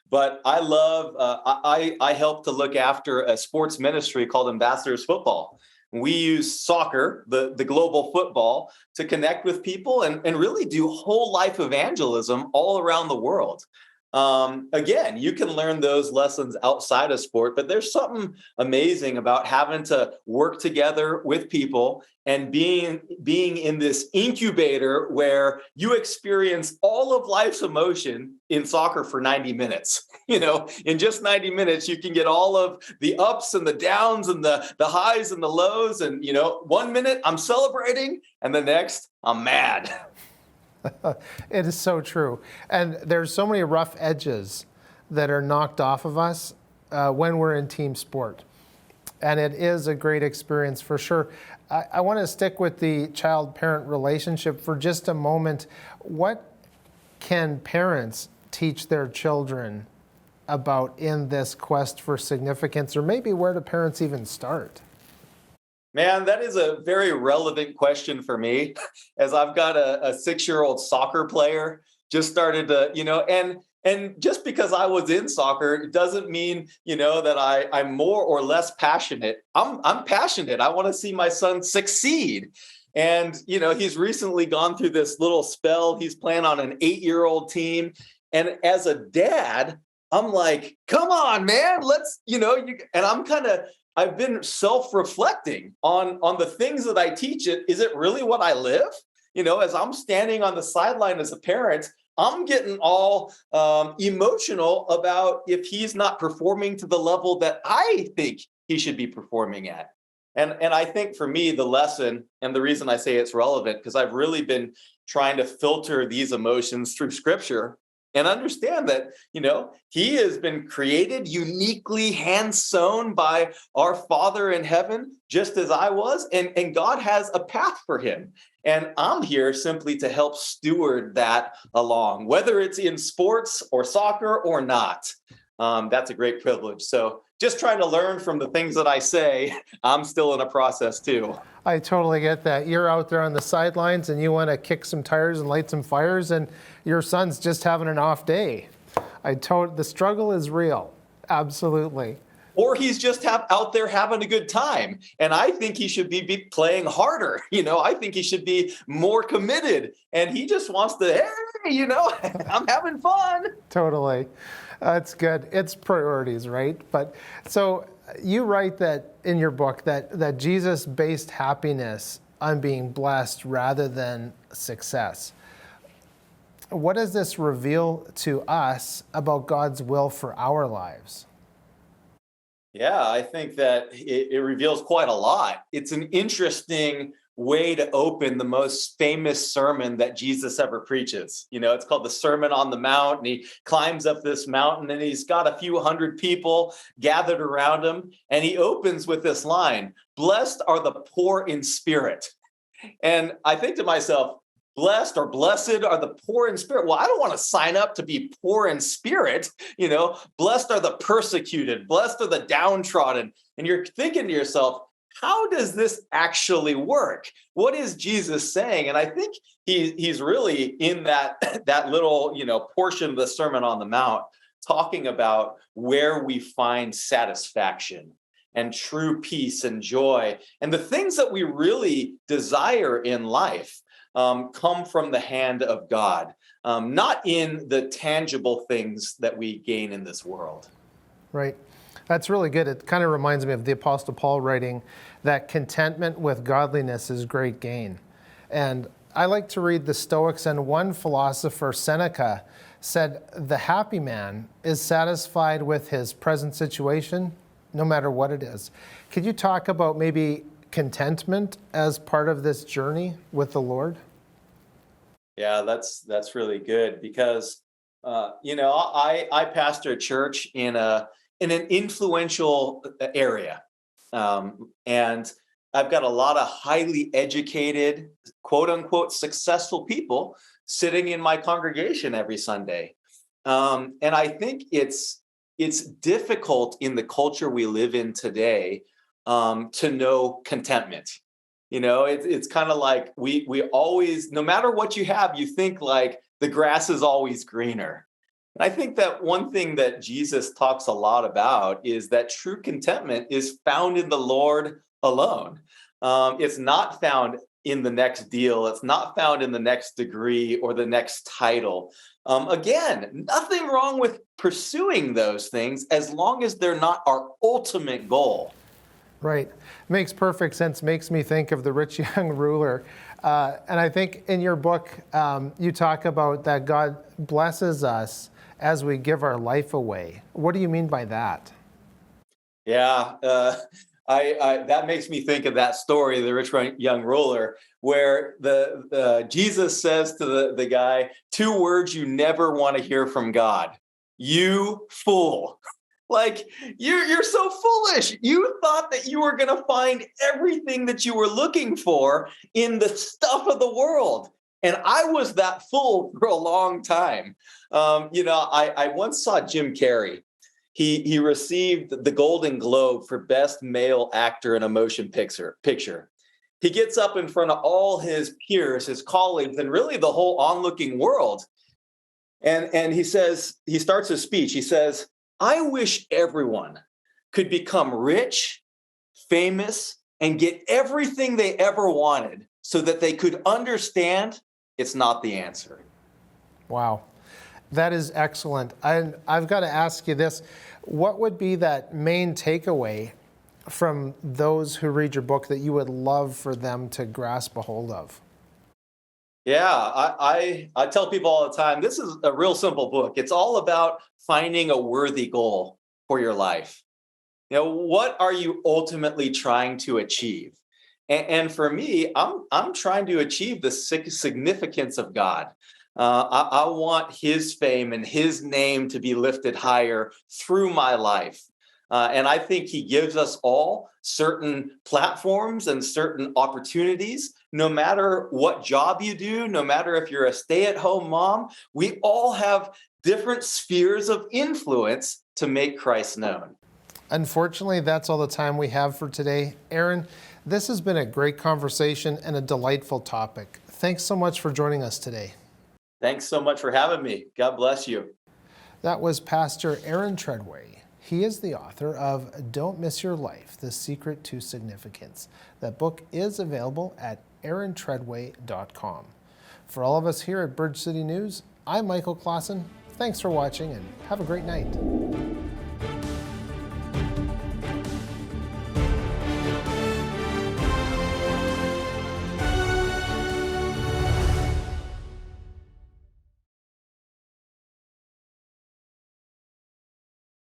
but I love, I help to look after a sports ministry called Ambassadors Football. We use soccer, the global football, to connect with people and really do whole life evangelism all around the world. Again, you can learn those lessons outside of sport, but there's something amazing about having to work together with people and being in this incubator where you experience all of life's emotion in soccer for 90 minutes. In just 90 minutes, you can get all of the ups and the downs and the highs and the lows. And, 1 minute I'm celebrating and the next I'm mad.
It is so true. And there's so many rough edges that are knocked off of us when we're in team sport. And it is a great experience for sure. I want to stick with the child-parent relationship for just a moment. What can parents teach their children about in this quest for significance, or maybe where do parents even start?
Man, that is a very relevant question for me, as I've got a 6-year-old soccer player, just started to, and just because I was in soccer doesn't mean, that I'm more or less passionate. I'm passionate. I want to see my son succeed. And, he's recently gone through this little spell. He's playing on an 8-year-old team. And as a dad, I'm like, come on, man, let's, and I've been self-reflecting on the things that I teach. Is it really what I live? As I'm standing on the sideline as a parent, I'm getting all emotional about if he's not performing to the level that I think he should be performing at. And I think for me, the lesson, and the reason I say it's relevant, because I've really been trying to filter these emotions through scripture and understand that, he has been created uniquely hand-sewn by our Father in heaven, just as I was, and God has a path for him. And I'm here simply to help steward that along, whether it's in sports or soccer or not. That's a great privilege. So just trying to learn from the things that I say, I'm still in a process too.
I totally get that. You're out there on the sidelines and you want to kick some tires and light some fires, and your son's just having an off day. The struggle is real. Absolutely.
Or he's just out there having a good time. And I think he should be playing harder. I think he should be more committed. And he just wants to, hey, I'm having fun.
Totally. That's good. It's priorities, right? But so you write that in your book that Jesus based happiness on being blessed rather than success. What does this reveal to us about God's will for our lives?
Yeah, I think that it reveals quite a lot. It's an interesting way to open the most famous sermon that Jesus ever preaches. It's called the Sermon on the Mount, and he climbs up this mountain and he's got a few hundred people gathered around him. And he opens with this line, "Blessed are the poor in spirit." And I think to myself, blessed or blessed are the poor in spirit. Well, I don't want to sign up to be poor in spirit. Blessed are the persecuted, blessed are the downtrodden. And you're thinking to yourself, how does this actually work? What is Jesus saying? And I think he's really in that little, portion of the Sermon on the Mount, talking about where we find satisfaction and true peace and joy. And the things that we really desire in life come from the hand of God, not in the tangible things that we gain in this world.
Right. That's really good. It kind of reminds me of the Apostle Paul writing that contentment with godliness is great gain. And I like to read the Stoics, and one philosopher, Seneca, said, "The happy man is satisfied with his present situation, no matter what it is." Could you talk about maybe contentment as part of this journey with the Lord?
Yeah, that's really good because, I pastor a church in an influential area. And I've got a lot of highly educated, quote unquote, successful people sitting in my congregation every Sunday. And I think it's difficult in the culture we live in today to know contentment. It's kind of like we always, no matter what you have, you think like the grass is always greener. I think that one thing that Jesus talks a lot about is that true contentment is found in the Lord alone. It's not found in the next deal. It's not found in the next degree or the next title. Again, nothing wrong with pursuing those things as long as they're not our ultimate goal.
Right. Makes perfect sense. Makes me think of the rich young ruler. And I think in your book, you talk about that God blesses us as we give our life away. What do you mean by that?
Yeah, that makes me think of that story, the rich young ruler, where the Jesus says to the guy, 2 words you never want to hear from God: "You fool." Like, you're so foolish. You thought that you were going to find everything that you were looking for in the stuff of the world. And I was that fool for a long time. I once saw Jim Carrey. He received the Golden Globe for Best Male Actor in a Motion Picture. He gets up in front of all his peers, his colleagues, and really the whole onlooking world. And he starts his speech. He says, "I wish everyone could become rich, famous, and get everything they ever wanted so that they could understand it's not the answer."
Wow. That is excellent. I've got to ask you this. What would be that main takeaway from those who read your book that you would love for them to grasp a hold of?
Yeah, I tell people all the time, this is a real simple book. It's all about finding a worthy goal for your life. What are you ultimately trying to achieve? And for me, I'm trying to achieve the significance of God. I want his fame and his name to be lifted higher through my life. And I think he gives us all certain platforms and certain opportunities, no matter what job you do, no matter if you're a stay-at-home mom, we all have different spheres of influence to make Christ known.
Unfortunately, that's all the time we have for today. Aaron, this has been a great conversation and a delightful topic. Thanks so much for joining us today.
Thanks so much for having me. God bless you.
That was Pastor Aaron Treadway. He is the author of Don't Miss Your Life, The Secret to Significance. That book is available at aarontreadway.com. For all of us here at Bridge City News, I'm Michael Clausen. Thanks for watching and have a great night.